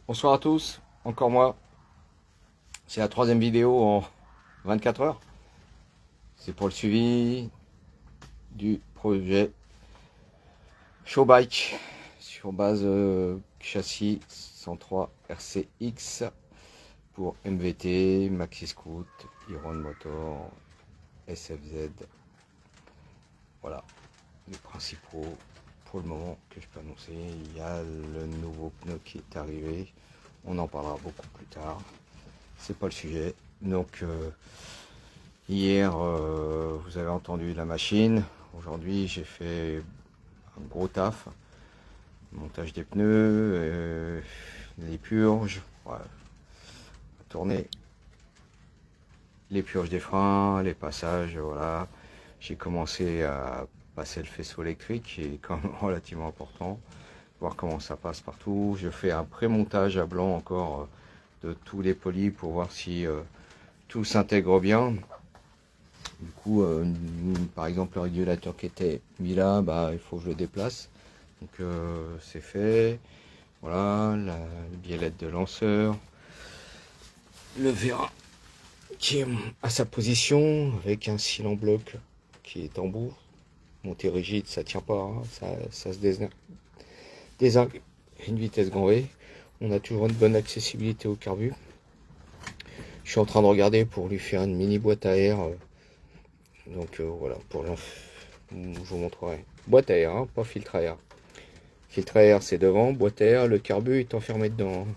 Bonsoir à tous, encore moi. C'est la troisième vidéo en 24 heures. C'est pour le suivi du projet Showbike sur base châssis 103 RCX pour MVT, Maxi Scoot, Iron Motor, SFZ. Voilà les principaux pour le moment que je peux annoncer. Il y a le nouveau pneu qui est arrivé. On en parlera beaucoup plus tard. C'est pas le sujet. Donc hier vous avez entendu la machine. Aujourd'hui j'ai fait un gros taf. Montage des pneus, les purges, ouais, tourner, les purges des freins, les passages, voilà. J'ai commencé à passer le faisceau électrique qui est quand même relativement important. Voir comment ça passe partout. Je fais un pré-montage à blanc encore de tous les polis pour voir si tout s'intègre bien. Du coup, par exemple, le régulateur qui était mis là, bah, il faut que je le déplace. Donc c'est fait. Voilà, la biellette de lanceur. Le vérin qui est à sa position avec un cil en bloc qui est en bout. Monté rigide, ça tient pas, hein, ça se désingue. Une vitesse grand V. On a toujours une bonne accessibilité au carbu. Je suis en train de regarder pour lui faire une mini boîte à air. Donc voilà, je vous montrerai. Boîte à air, hein, pas filtre à air. Filtre à air c'est devant, boîte à air, le carbu est enfermé dedans.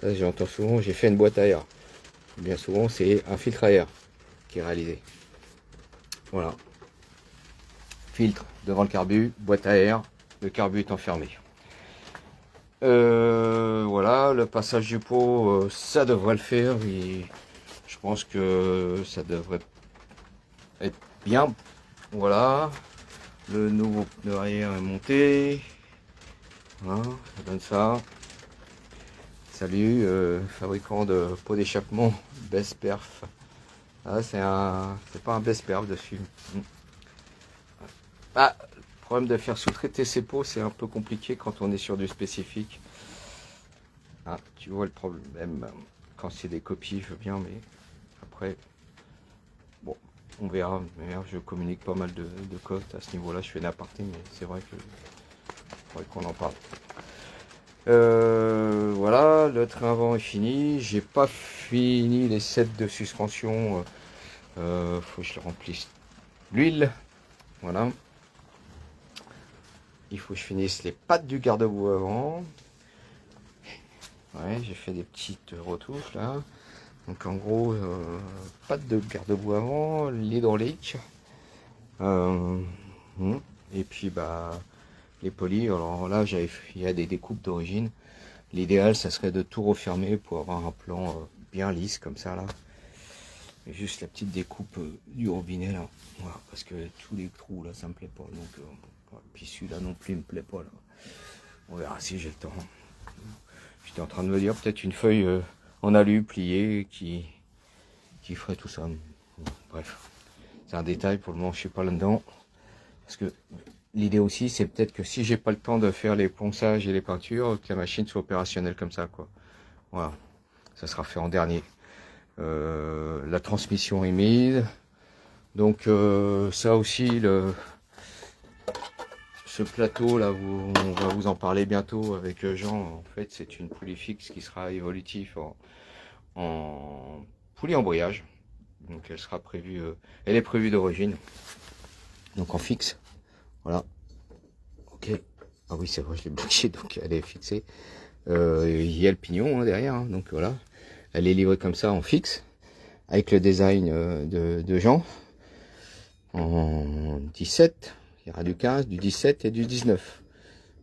Ça j'entends souvent, j'ai fait une boîte à air. Bien souvent c'est un filtre à air qui est réalisé. Voilà. Filtre devant le carbu, boîte à air, le carbu est enfermé. Voilà, le passage du pot, ça devrait le faire. Je pense que ça devrait être bien. Voilà. Le nouveau pneu arrière est monté. Voilà, ça donne ça. Salut, fabricant de pots d'échappement, Best Perf. Ah, c'est pas un Best Perf dessus. Ah, le problème de faire sous-traiter ces pots, c'est un peu compliqué quand on est sur du spécifique. Ah, tu vois le problème. Quand c'est des copies, je veux bien, mais après, bon, on verra. Mais je communique pas mal de cotes à ce niveau-là. Je fais n'importe, mais c'est vrai que faudrait qu'on en parle. Voilà, le train avant est fini. J'ai pas fini les sets de suspension. Faut que je le remplisse l'huile. Voilà. Il faut que je finisse les pattes du garde-boue avant. Ouais, j'ai fait des petites retouches là. Donc en gros, pattes de garde-boue avant, l'hydraulique. Et puis bah les polis. Alors là, il y a des découpes d'origine. L'idéal, ça serait de tout refermer pour avoir un plan bien lisse comme ça là. Et juste la petite découpe du robinet là. Voilà, parce que tous les trous là, ça me plaît pas. Donc, puis celui-là non plus, il me plaît pas là. On verra si j'ai le temps. J'étais en train de me dire peut-être une feuille en alu pliée qui ferait tout ça. Bon, bref, c'est un détail. Pour le moment, je suis pas là-dedans. Parce que l'idée aussi, c'est peut-être que si j'ai pas le temps de faire les ponçages et les peintures, que la machine soit opérationnelle comme ça, quoi. Voilà, ça sera fait en dernier. La transmission est mise. Donc ça aussi, ce plateau là, on va vous en parler bientôt avec Jean. En fait, c'est une poulie fixe qui sera évolutive en poulie embrayage. Donc elle sera prévue, elle est prévue d'origine. Donc en fixe. Voilà. Ok. Ah oui, c'est vrai, je l'ai bloqué, donc elle est fixée. Il y a le pignon hein, derrière, hein, donc voilà. Elle est livrée comme ça en fixe, avec le design de Jean. En 17, il y aura du 15, du 17 et du 19.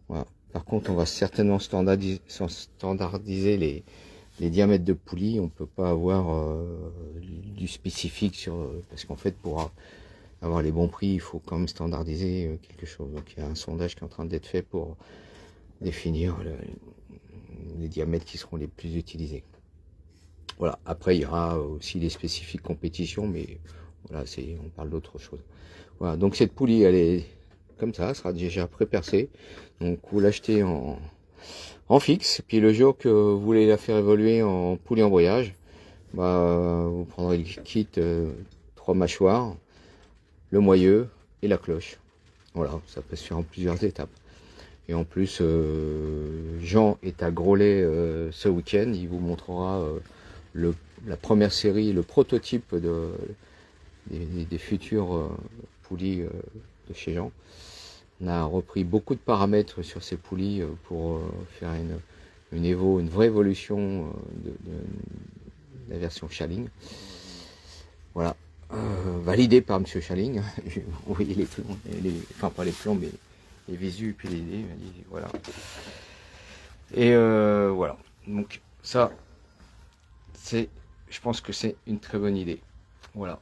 Voilà. Par contre, on va certainement standardiser les diamètres de poulie. On peut pas avoir du spécifique parce qu'en fait, pour avoir les bons prix, il faut quand même standardiser quelque chose. Donc, il y a un sondage qui est en train d'être fait pour définir les diamètres qui seront les plus utilisés. Voilà. Après, il y aura aussi les spécifiques compétition, mais voilà, on parle d'autre chose. Voilà. Donc, cette poulie, elle est comme ça, elle sera déjà pré-percée. Donc, vous l'achetez en en fixe. Puis le jour que vous voulez la faire évoluer en poulie embrayage, bah, vous prendrez le kit 3 mâchoires, le moyeu et la cloche. Voilà, ça peut se faire en plusieurs étapes. Et en plus, Jean est à Groslay ce week-end. Il vous montrera la première série, le prototype des futures poulies de chez Jean. On a repris beaucoup de paramètres sur ces poulies pour faire une vraie évolution de la version Chaling. Voilà, validé par Monsieur Chaling. Vous voyez les plans, enfin pas les plans, mais les visus, puis les idées. Voilà. Et voilà. Donc ça, je pense que c'est une très bonne idée. Voilà.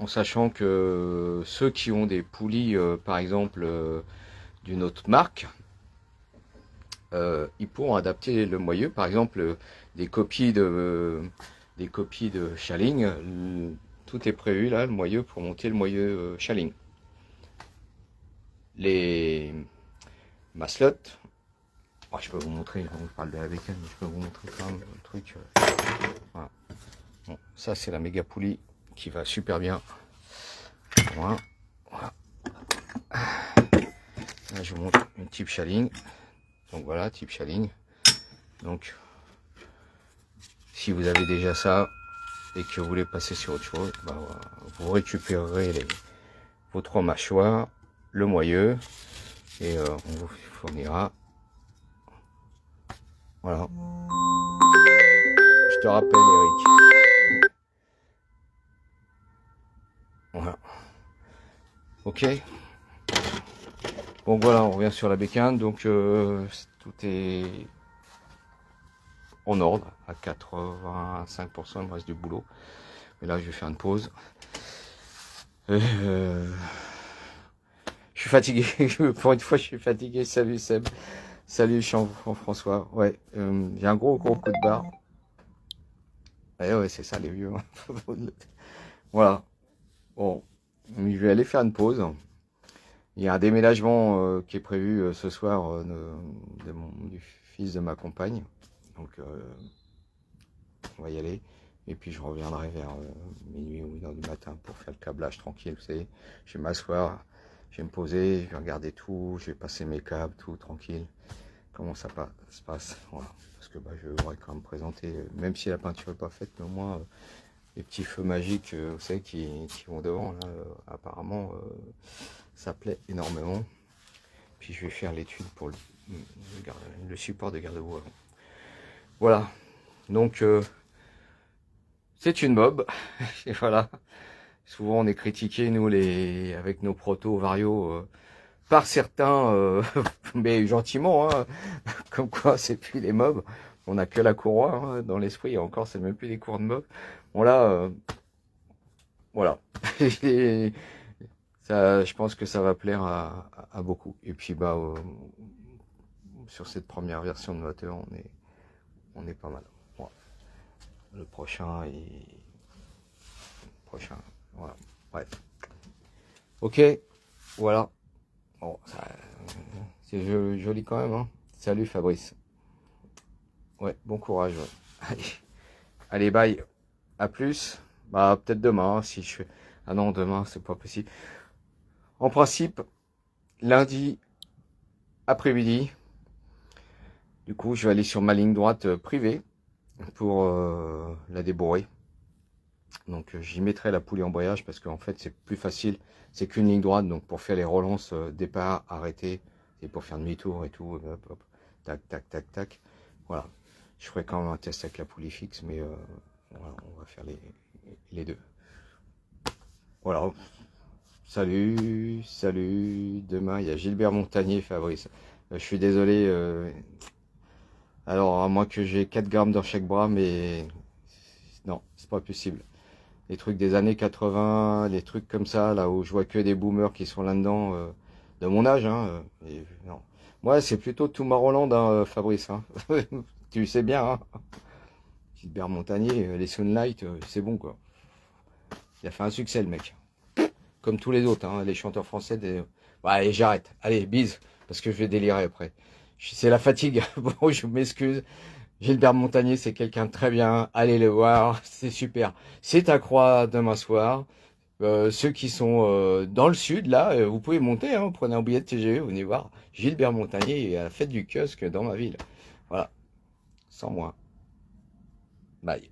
En sachant que ceux qui ont des poulies, par exemple, d'une autre marque, ils pourront adapter le moyeu. Par exemple, des copies de Chaling, tout est prévu là, le moyeu, pour monter le moyeu Chaling. Les maslottes, je peux vous montrer, on parle de la bécane, mais je peux vous montrer quand même un truc. Voilà. Bon, ça c'est la méga poulie qui va super bien. Voilà. Là je vous montre une type Chaling. Donc voilà, type Chaling. Donc si vous avez déjà ça et que vous voulez passer sur autre chose, bah, voilà, vous récupérerez vos 3 mâchoires, le moyeu, et on vous fournira. Voilà. Je te rappelle, Eric. Voilà. Ok. Bon voilà, on revient sur la bécane. Donc tout est en ordre à 85%. Il me reste du boulot. Mais là, je vais faire une pause. Je suis fatigué. Pour une fois, je suis fatigué. Salut Seb. Salut Jean-François. Ouais, j'ai un gros coup de barre. Ouais, c'est ça les vieux. Voilà. Bon, je vais aller faire une pause. Il y a un déménagement qui est prévu ce soir du fils de ma compagne. Donc, on va y aller. Et puis, je reviendrai vers minuit ou 1h du matin pour faire le câblage tranquille. Vous savez, je vais m'asseoir, je vais me poser, je vais regarder tout, je vais passer mes câbles, tout tranquille. Comment ça se passe. Voilà. Parce que je voudrais quand même présenter, même si la peinture n'est pas faite, mais au moins les petits feux magiques, vous savez, qui vont devant. Là, apparemment, ça plaît énormément. Puis je vais faire l'étude pour le support de garde-boue avant. Voilà. Donc, c'est une mob. Et voilà. Souvent, on est critiqué, nous, avec nos proto-varios, par certains, mais gentiment, hein, comme quoi c'est plus des mobs. On n'a que la courroie hein, dans l'esprit, et encore, c'est même plus des cours de mobs. Bon, là, voilà. Ça, je pense que ça va plaire à beaucoup. Et puis, sur cette première version de moteur, on est pas mal. Voilà. Le prochain, voilà. Bref. Ok, voilà. Bon, c'est joli quand même. Hein. Salut Fabrice. Ouais, bon courage. Ouais. Allez, bye. À plus. Peut-être demain, hein, si je fais. Ah non, demain, c'est pas possible. En principe, lundi après-midi. Du coup, je vais aller sur ma ligne droite privée pour la débourrer. Donc, j'y mettrai la poulie embrayage parce qu'en fait, c'est plus facile. C'est qu'une ligne droite. Donc, pour faire les relances départ, arrêter, et pour faire demi-tour et tout, hop, hop, tac, tac, tac, tac. Voilà. Je ferai quand même un test avec la poulie fixe, mais voilà, on va faire les deux. Voilà. Salut, salut. Demain, il y a Gilbert Montagnier, Fabrice. Je suis désolé. Alors, à moins que j'ai 4 grammes dans chaque bras, mais non, c'est pas possible. Les trucs des années 80, les trucs comme ça, là où je vois que des boomers qui sont là-dedans, de mon âge, hein. Non. Moi, c'est plutôt Tomorrowland, hein, Fabrice. Hein. Tu sais bien, hein. Gilbert Montagnier, les Sunlight, c'est bon, quoi. Il a fait un succès, le mec. Comme tous les autres, hein, les chanteurs français. Ouais, allez, j'arrête. Allez, bise, parce que je vais délirer après. C'est la fatigue. Bon, je m'excuse. Gilbert Montagnier, c'est quelqu'un de très bien. Allez le voir, c'est super. C'est à Croix demain soir. Ceux qui sont dans le sud, là, vous pouvez monter, hein, prenez un billet de TGV, vous venez voir Gilbert Montagnier à la fête du kiosque dans ma ville. Voilà, sans moi. Bye.